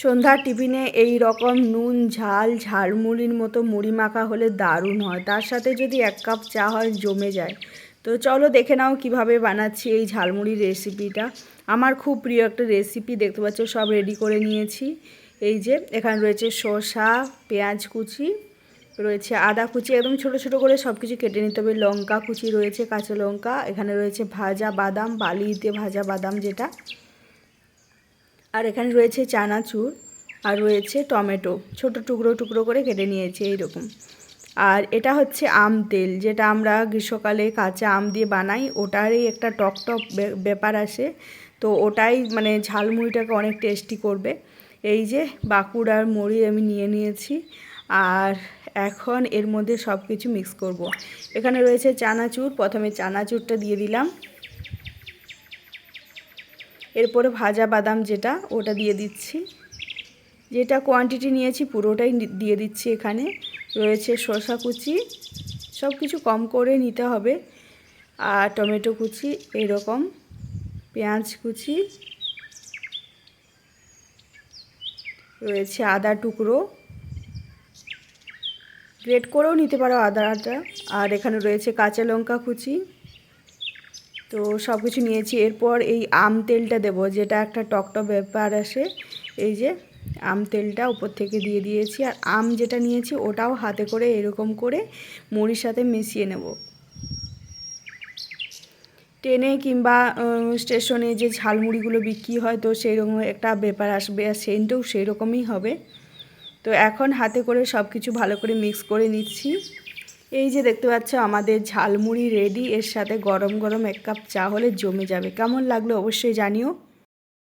সন্ধ্যার টিফিনে এই রকম নুন ঝাল ঝালমুড়ির মতো মুড়ি মাখা হলে দারুণ হয়, তার সাথে যদি 1 কাপ চা হয় জমে যায়। তো চলো দেখে নাও কিভাবে বানাচ্ছি এই ঝালমুড়ির রেসিপিটা। আমার খুব প্রিয় একটা রেসিপি, দেখতে পাচ্ছ সব রেডি করে নিয়েছি। এই যে এখানে রয়েছে শসা, পেঁয়াজ কুচি, রয়েছে আদা কুচি, একদম ছোটো ছোটো করে সব কিছু কেটে নিতে হবে। লঙ্কা কুচি রয়েছে, কাঁচা লঙ্কা, এখানে রয়েছে ভাজা বাদাম, বালিতে ভাজা বাদাম যেটা, আর এখানে রয়েছে চানাচুর, আর রয়েছে টমেটো ছোট টুকরো টুকরো করে কেটে নিয়েছি এইরকম। আর এটা হচ্ছে আম তেল, যেটা আমরা গ্রীষ্মকালে কাঁচা আম দিয়ে বানাই, ওটারই একটা টক টক ব্যাপার আসে। তো ওটাই মানে ঝালমুড়িটাকে অনেক টেস্টি করবে। এই যে বাঁকুড়ার মুড়ি আমি নিয়ে নিয়েছি, আর এখন এর মধ্যে সব কিছু মিক্স করব। এখানে রয়েছে চানাচুর, প্রথমে চানাচুরটা দিয়ে দিলাম, এরপরে ভাজা বাদাম যেটা ওটা দিয়ে দিচ্ছি, যেটা কোয়ান্টিটি নিয়েছি পুরোটাই দিয়ে দিচ্ছি। এখানে রয়েছে শসা কুচি, সব কিছু কম করে নিতে হবে, আর টমেটো কুচি এরকম, পেঁয়াজ কুচি, রয়েছে আদা টুকরো, গ্রেট করেও নিতে পারো আদাটা, আর এখানে রয়েছে কাঁচা লঙ্কা কুচি। তো সব কিছু নিয়েছি। এরপর এই আম তেলটা দেবো, যেটা একটা টকটক ব্যাপার আসে। এই যে আম তেলটা উপর থেকে দিয়ে দিয়েছি, আর আম যেটা নিয়েছি ওটাও হাতে করে এরকম করে মুড়ির সাথে মিশিয়ে নেব। ট্রেনে কিংবা স্টেশনে যে ঝালমুড়িগুলো বিক্রি হয়, তো সেই রকম একটা ব্যাপার আসবে, আর সেন্টও সেই রকমই হবে। তো এখন হাতে করে সব কিছু ভালো করে মিক্স করে নিচ্ছি। এই যে দেখতে পাচ্ছ আমাদের ঝালমুড়ি রেডি, এর সাথে গরম গরম 1 কাপ চা হলে জমে যাবে। কেমন লাগলো অবশ্যই জানিও।